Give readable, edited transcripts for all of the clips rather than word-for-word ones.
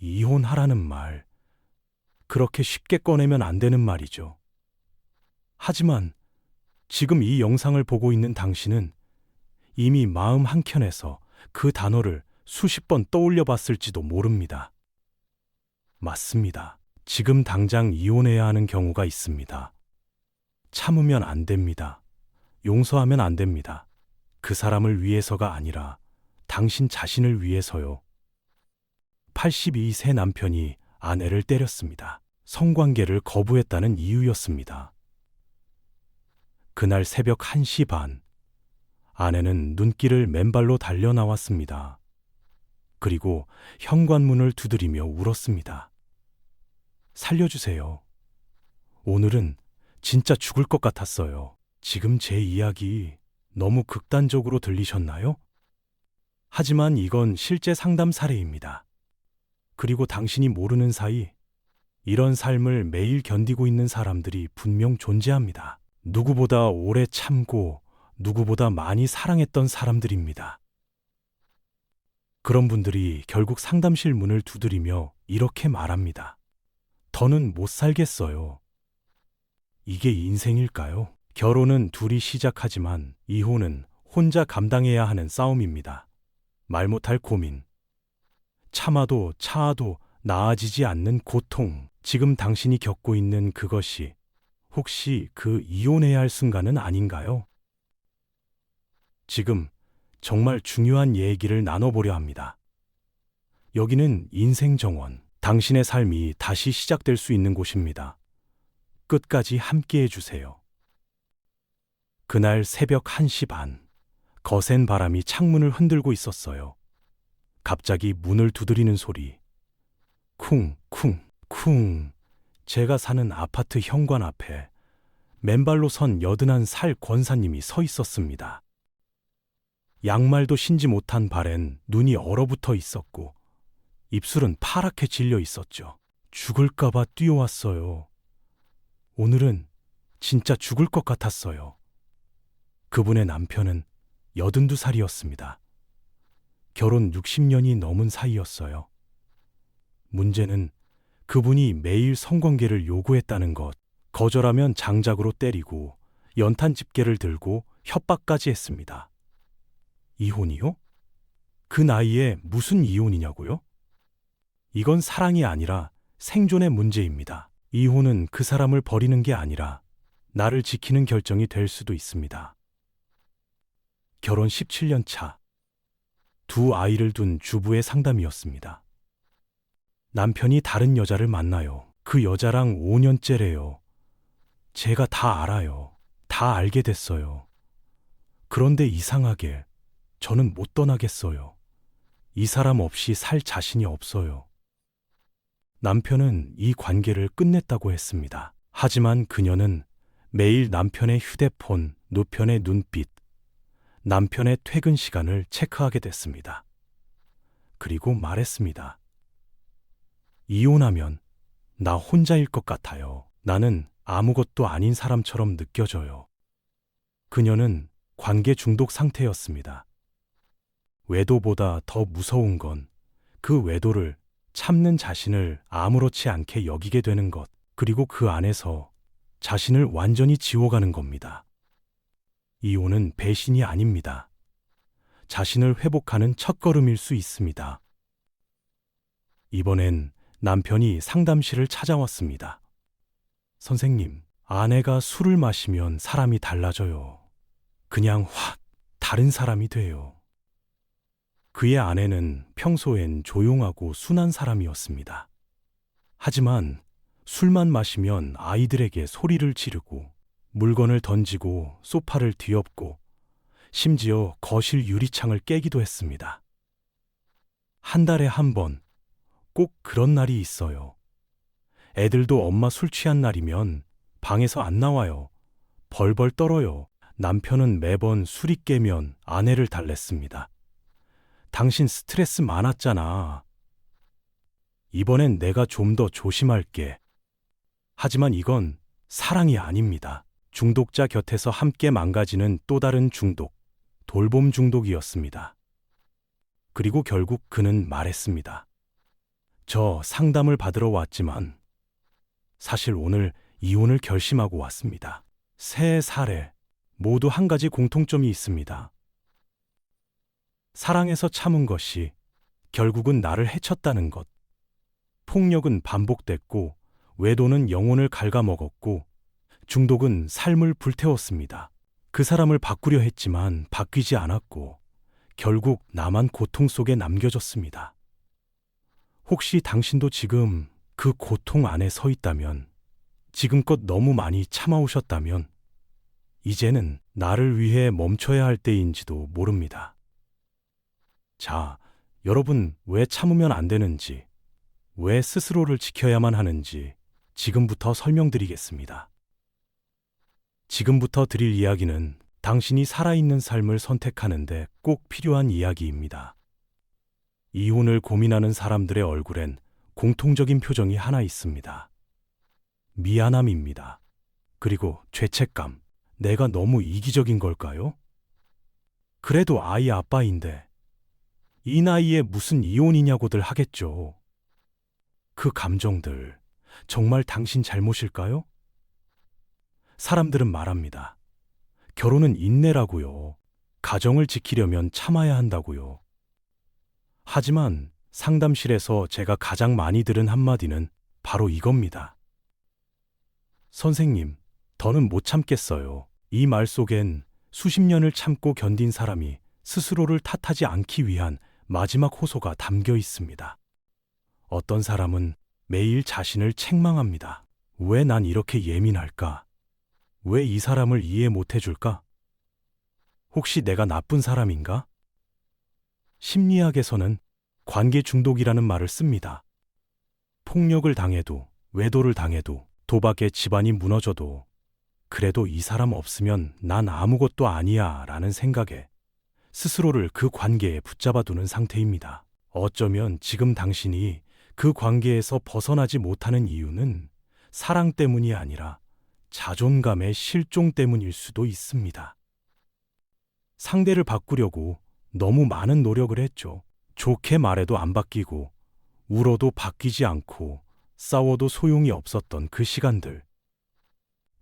이혼하라는 말, 그렇게 쉽게 꺼내면 안 되는 말이죠. 하지만 지금 이 영상을 보고 있는 당신은 이미 마음 한켠에서 그 단어를 수십 번 떠올려 봤을지도 모릅니다. 맞습니다. 지금 당장 이혼해야 하는 경우가 있습니다. 참으면 안 됩니다. 용서하면 안 됩니다. 그 사람을 위해서가 아니라 당신 자신을 위해서요. 82세 남편이 아내를 때렸습니다. 성관계를 거부했다는 이유였습니다. 그날 새벽 1시 반, 아내는 눈길을 맨발로 달려 나왔습니다. 그리고 현관문을 두드리며 울었습니다. 살려주세요. 오늘은 진짜 죽을 것 같았어요. 지금 제 이야기 너무 극단적으로 들리셨나요? 하지만 이건 실제 상담 사례입니다. 그리고 당신이 모르는 사이 이런 삶을 매일 견디고 있는 사람들이 분명 존재합니다. 누구보다 오래 참고 누구보다 많이 사랑했던 사람들입니다. 그런 분들이 결국 상담실 문을 두드리며 이렇게 말합니다. 더는 못 살겠어요. 이게 인생일까요? 결혼은 둘이 시작하지만 이혼은 혼자 감당해야 하는 싸움입니다. 말 못할 고민, 참아도 차아도 나아지지 않는 고통, 지금 당신이 겪고 있는 그것이 혹시 그 이혼해야 할 순간은 아닌가요? 지금 정말 중요한 얘기를 나눠보려 합니다. 여기는 인생정원, 당신의 삶이 다시 시작될 수 있는 곳입니다. 끝까지 함께해 주세요. 그날 새벽 1시 반, 거센 바람이 창문을 흔들고 있었어요. 갑자기 문을 두드리는 소리. 쿵, 쿵, 쿵. 제가 사는 아파트 현관 앞에 맨발로 선 81살 권사님이 서 있었습니다. 양말도 신지 못한 발엔 눈이 얼어붙어 있었고 입술은 파랗게 질려 있었죠. 죽을까봐 뛰어왔어요. 오늘은 진짜 죽을 것 같았어요. 그분의 남편은 82살이었습니다. 결혼 60년이 넘은 사이였어요. 문제는 그분이 매일 성관계를 요구했다는 것, 거절하면 장작으로 때리고 연탄 집게를 들고 협박까지 했습니다. 이혼이요? 그 나이에 무슨 이혼이냐고요? 이건 사랑이 아니라 생존의 문제입니다. 이혼은 그 사람을 버리는 게 아니라 나를 지키는 결정이 될 수도 있습니다. 결혼 17년 차, 두 아이를 둔 주부의 상담이었습니다. 남편이 다른 여자를 만나요. 그 여자랑 5년째래요. 제가 다 알아요. 다 알게 됐어요. 그런데 이상하게 저는 못 떠나겠어요. 이 사람 없이 살 자신이 없어요. 남편은 이 관계를 끝냈다고 했습니다. 하지만 그녀는 매일 남편의 휴대폰, 노편의 눈빛, 남편의 퇴근 시간을 체크하게 됐습니다. 그리고 말했습니다. 이혼하면 나 혼자일 것 같아요. 나는 아무것도 아닌 사람처럼 느껴져요. 그녀는 관계 중독 상태였습니다. 외도보다 더 무서운 건 그 외도를 참는 자신을 아무렇지 않게 여기게 되는 것, 그리고 그 안에서 자신을 완전히 지워가는 겁니다. 이혼은 배신이 아닙니다. 자신을 회복하는 첫걸음일 수 있습니다. 이번엔 남편이 상담실을 찾아왔습니다. 선생님, 아내가 술을 마시면 사람이 달라져요. 그냥 확 다른 사람이 돼요. 그의 아내는 평소엔 조용하고 순한 사람이었습니다. 하지만 술만 마시면 아이들에게 소리를 지르고 물건을 던지고 소파를 뒤엎고 심지어 거실 유리창을 깨기도 했습니다. 한 달에 한 번 꼭 그런 날이 있어요. 애들도 엄마 술 취한 날이면 방에서 안 나와요. 벌벌 떨어요. 남편은 매번 술이 깨면 아내를 달랬습니다. 당신 스트레스 많았잖아. 이번엔 내가 좀 더 조심할게. 하지만 이건 사랑이 아닙니다. 중독자 곁에서 함께 망가지는 또 다른 중독, 돌봄 중독이었습니다. 그리고 결국 그는 말했습니다. 저 상담을 받으러 왔지만 사실 오늘 이혼을 결심하고 왔습니다. 세 사례 모두 한 가지 공통점이 있습니다. 사랑해서 참은 것이 결국은 나를 해쳤다는 것. 폭력은 반복됐고, 외도는 영혼을 갉아먹었고, 중독은 삶을 불태웠습니다. 그 사람을 바꾸려 했지만 바뀌지 않았고, 결국 나만 고통 속에 남겨졌습니다. 혹시 당신도 지금 그 고통 안에 서 있다면, 지금껏 너무 많이 참아오셨다면, 이제는 나를 위해 멈춰야 할 때인지도 모릅니다. 자, 여러분 왜 참으면 안 되는지, 왜 스스로를 지켜야만 하는지 지금부터 설명드리겠습니다. 지금부터 드릴 이야기는 당신이 살아있는 삶을 선택하는데 꼭 필요한 이야기입니다. 이혼을 고민하는 사람들의 얼굴엔 공통적인 표정이 하나 있습니다. 미안함입니다. 그리고 죄책감. 내가 너무 이기적인 걸까요? 그래도 아이 아빠인데 이 나이에 무슨 이혼이냐고들 하겠죠. 그 감정들 정말 당신 잘못일까요? 사람들은 말합니다. 결혼은 인내라고요. 가정을 지키려면 참아야 한다고요. 하지만 상담실에서 제가 가장 많이 들은 한마디는 바로 이겁니다. 선생님, 더는 못 참겠어요. 이 말 속엔 수십 년을 참고 견딘 사람이 스스로를 탓하지 않기 위한 마지막 호소가 담겨 있습니다. 어떤 사람은 매일 자신을 책망합니다. 왜 난 이렇게 예민할까? 왜 이 사람을 이해 못 해줄까? 혹시 내가 나쁜 사람인가? 심리학에서는 관계 중독이라는 말을 씁니다. 폭력을 당해도, 외도를 당해도, 도박에 집안이 무너져도, 그래도 이 사람 없으면 난 아무것도 아니야 라는 생각에 스스로를 그 관계에 붙잡아두는 상태입니다. 어쩌면 지금 당신이 그 관계에서 벗어나지 못하는 이유는 사랑 때문이 아니라 자존감의 실종 때문일 수도 있습니다. 상대를 바꾸려고 너무 많은 노력을 했죠. 좋게 말해도 안 바뀌고, 울어도 바뀌지 않고, 싸워도 소용이 없었던 그 시간들.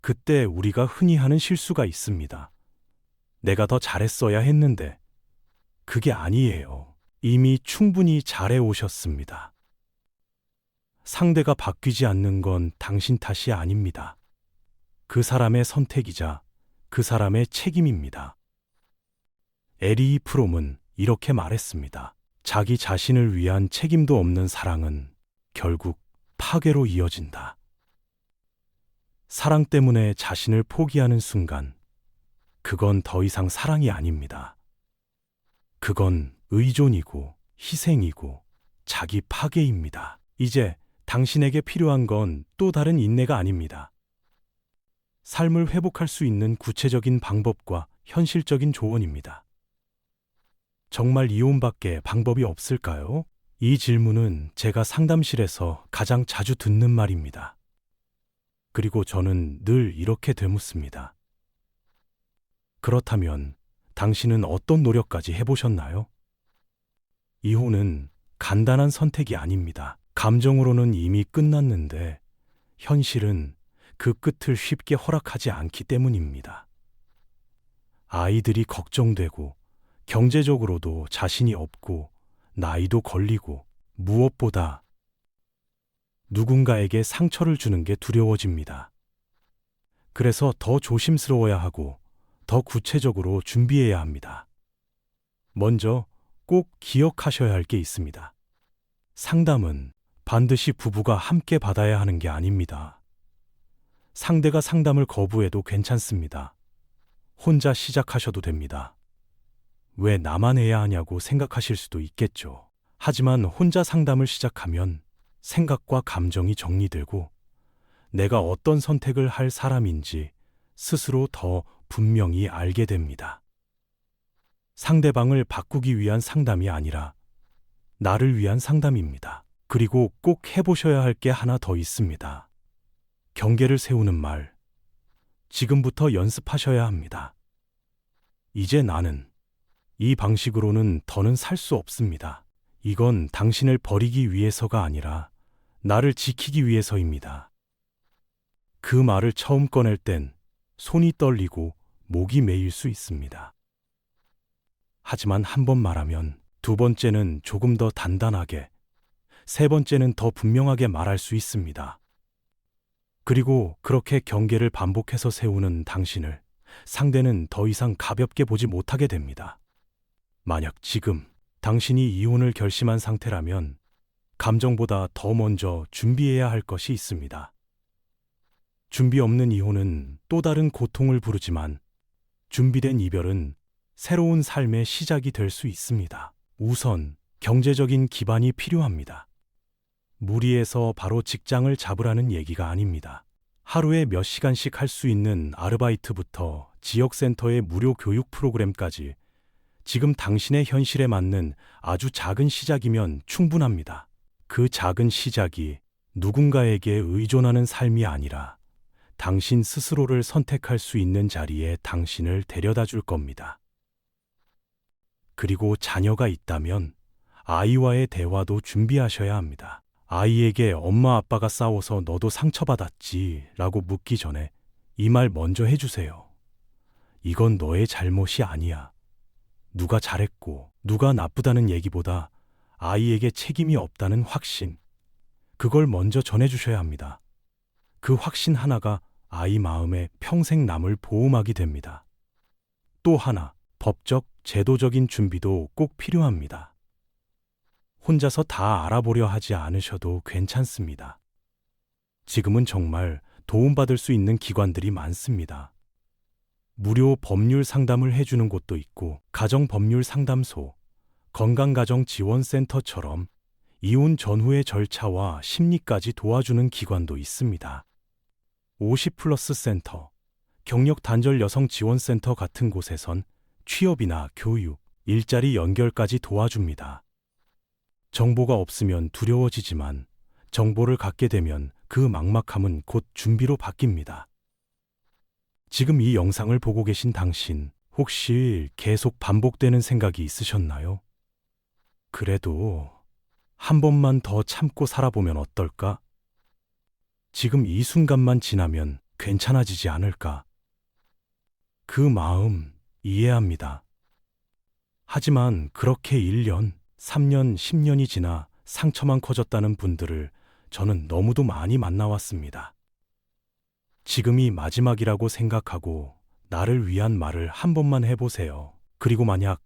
그때 우리가 흔히 하는 실수가 있습니다. 내가 더 잘했어야 했는데, 그게 아니에요. 이미 충분히 잘해 오셨습니다. 상대가 바뀌지 않는 건 당신 탓이 아닙니다. 그 사람의 선택이자 그 사람의 책임입니다. 에리 프롬은 이렇게 말했습니다. 자기 자신을 위한 책임도 없는 사랑은 결국 파괴로 이어진다. 사랑 때문에 자신을 포기하는 순간, 그건 더 이상 사랑이 아닙니다. 그건 의존이고 희생이고 자기 파괴입니다. 이제 당신에게 필요한 건 또 다른 인내가 아닙니다. 삶을 회복할 수 있는 구체적인 방법과 현실적인 조언입니다. 정말 이혼밖에 방법이 없을까요? 이 질문은 제가 상담실에서 가장 자주 듣는 말입니다. 그리고 저는 늘 이렇게 되묻습니다. 그렇다면 당신은 어떤 노력까지 해보셨나요? 이혼은 간단한 선택이 아닙니다. 감정으로는 이미 끝났는데 현실은 그 끝을 쉽게 허락하지 않기 때문입니다. 아이들이 걱정되고 경제적으로도 자신이 없고 나이도 걸리고 무엇보다 누군가에게 상처를 주는 게 두려워집니다. 그래서 더 조심스러워야 하고 더 구체적으로 준비해야 합니다. 먼저 꼭 기억하셔야 할 게 있습니다. 상담은 반드시 부부가 함께 받아야 하는 게 아닙니다. 상대가 상담을 거부해도 괜찮습니다. 혼자 시작하셔도 됩니다. 왜 나만 해야 하냐고 생각하실 수도 있겠죠. 하지만 혼자 상담을 시작하면 생각과 감정이 정리되고 내가 어떤 선택을 할 사람인지 스스로 더 분명히 알게 됩니다. 상대방을 바꾸기 위한 상담이 아니라 나를 위한 상담입니다. 그리고 꼭 해보셔야 할 게 하나 더 있습니다. 경계를 세우는 말. 지금부터 연습하셔야 합니다. 이제 나는 이 방식으로는 더는 살 수 없습니다. 이건 당신을 버리기 위해서가 아니라 나를 지키기 위해서입니다. 그 말을 처음 꺼낼 땐 손이 떨리고 목이 메일 수 있습니다. 하지만 한 번 말하면 두 번째는 조금 더 단단하게, 세 번째는 더 분명하게 말할 수 있습니다. 그리고 그렇게 경계를 반복해서 세우는 당신을 상대는 더 이상 가볍게 보지 못하게 됩니다. 만약 지금 당신이 이혼을 결심한 상태라면 감정보다 더 먼저 준비해야 할 것이 있습니다. 준비 없는 이혼은 또 다른 고통을 부르지만 준비된 이별은 새로운 삶의 시작이 될 수 있습니다. 우선 경제적인 기반이 필요합니다. 무리해서 바로 직장을 잡으라는 얘기가 아닙니다. 하루에 몇 시간씩 할 수 있는 아르바이트부터 지역센터의 무료 교육 프로그램까지 지금 당신의 현실에 맞는 아주 작은 시작이면 충분합니다. 그 작은 시작이 누군가에게 의존하는 삶이 아니라 당신 스스로를 선택할 수 있는 자리에 당신을 데려다 줄 겁니다. 그리고 자녀가 있다면 아이와의 대화도 준비하셔야 합니다. 아이에게 엄마 아빠가 싸워서 너도 상처받았지 라고 묻기 전에 이 말 먼저 해주세요. 이건 너의 잘못이 아니야. 누가 잘했고 누가 나쁘다는 얘기보다 아이에게 책임이 없다는 확신, 그걸 먼저 전해주셔야 합니다. 그 확신 하나가 아이 마음에 평생 남을 보호막이 됩니다. 또 하나, 법적, 제도적인 준비도 꼭 필요합니다. 혼자서 다 알아보려 하지 않으셔도 괜찮습니다. 지금은 정말 도움받을 수 있는 기관들이 많습니다. 무료 법률 상담을 해주는 곳도 있고, 가정법률 상담소, 건강가정지원센터처럼 이혼 전후의 절차와 심리까지 도와주는 기관도 있습니다. 50플러스 센터, 경력단절 여성지원센터 같은 곳에선 취업이나 교육, 일자리 연결까지 도와줍니다. 정보가 없으면 두려워지지만 정보를 갖게 되면 그 막막함은 곧 준비로 바뀝니다. 지금 이 영상을 보고 계신 당신, 혹시 계속 반복되는 생각이 있으셨나요? 그래도 한 번만 더 참고 살아보면 어떨까? 지금 이 순간만 지나면 괜찮아지지 않을까? 그 마음 이해합니다. 하지만 그렇게 1년, 3년, 10년이 지나 상처만 커졌다는 분들을 저는 너무도 많이 만나왔습니다. 지금이 마지막이라고 생각하고 나를 위한 말을 한 번만 해보세요. 그리고 만약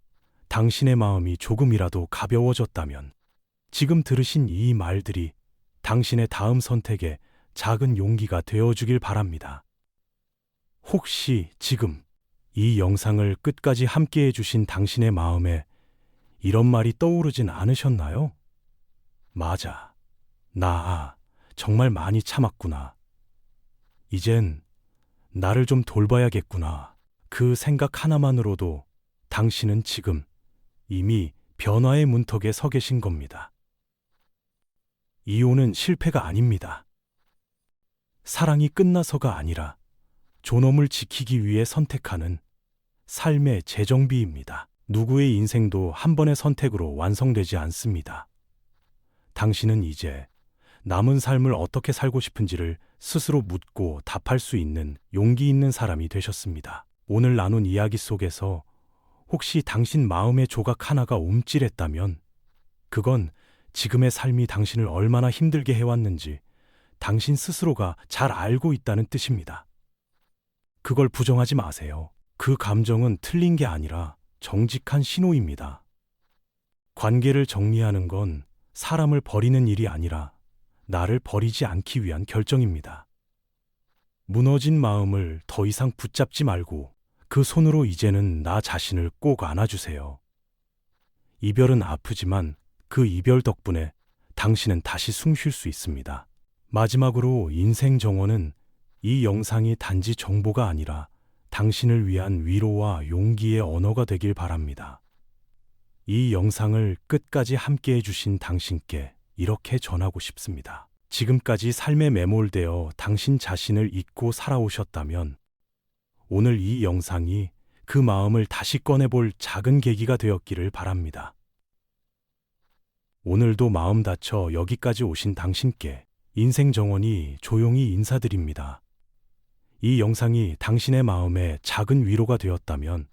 당신의 마음이 조금이라도 가벼워졌다면 지금 들으신 이 말들이 당신의 다음 선택에 작은 용기가 되어주길 바랍니다. 혹시 지금 이 영상을 끝까지 함께 해주신 당신의 마음에 이런 말이 떠오르진 않으셨나요? 맞아. 나 정말 많이 참았구나. 이젠 나를 좀 돌봐야겠구나. 그 생각 하나만으로도 당신은 지금 이미 변화의 문턱에 서 계신 겁니다. 이혼은 실패가 아닙니다. 사랑이 끝나서가 아니라 존엄을 지키기 위해 선택하는 삶의 재정비입니다. 누구의 인생도 한 번의 선택으로 완성되지 않습니다. 당신은 이제 남은 삶을 어떻게 살고 싶은지를 스스로 묻고 답할 수 있는 용기 있는 사람이 되셨습니다. 오늘 나눈 이야기 속에서 혹시 당신 마음의 조각 하나가 움찔했다면 그건 지금의 삶이 당신을 얼마나 힘들게 해왔는지 당신 스스로가 잘 알고 있다는 뜻입니다. 그걸 부정하지 마세요. 그 감정은 틀린 게 아니라 정직한 신호입니다. 관계를 정리하는 건 사람을 버리는 일이 아니라 나를 버리지 않기 위한 결정입니다. 무너진 마음을 더 이상 붙잡지 말고 그 손으로 이제는 나 자신을 꼭 안아주세요. 이별은 아프지만 그 이별 덕분에 당신은 다시 숨 쉴 수 있습니다. 마지막으로 인생 정원은 이 영상이 단지 정보가 아니라 당신을 위한 위로와 용기의 언어가 되길 바랍니다. 이 영상을 끝까지 함께 해주신 당신께 이렇게 전하고 싶습니다. 지금까지 삶에 매몰되어 당신 자신을 잊고 살아오셨다면 오늘 이 영상이 그 마음을 다시 꺼내볼 작은 계기가 되었기를 바랍니다. 오늘도 마음 다쳐 여기까지 오신 당신께 인생 정원이 조용히 인사드립니다. 이 영상이 당신의 마음에 작은 위로가 되었다면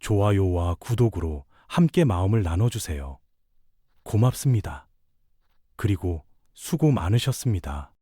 좋아요와 구독으로 함께 마음을 나눠주세요. 고맙습니다. 그리고 수고 많으셨습니다.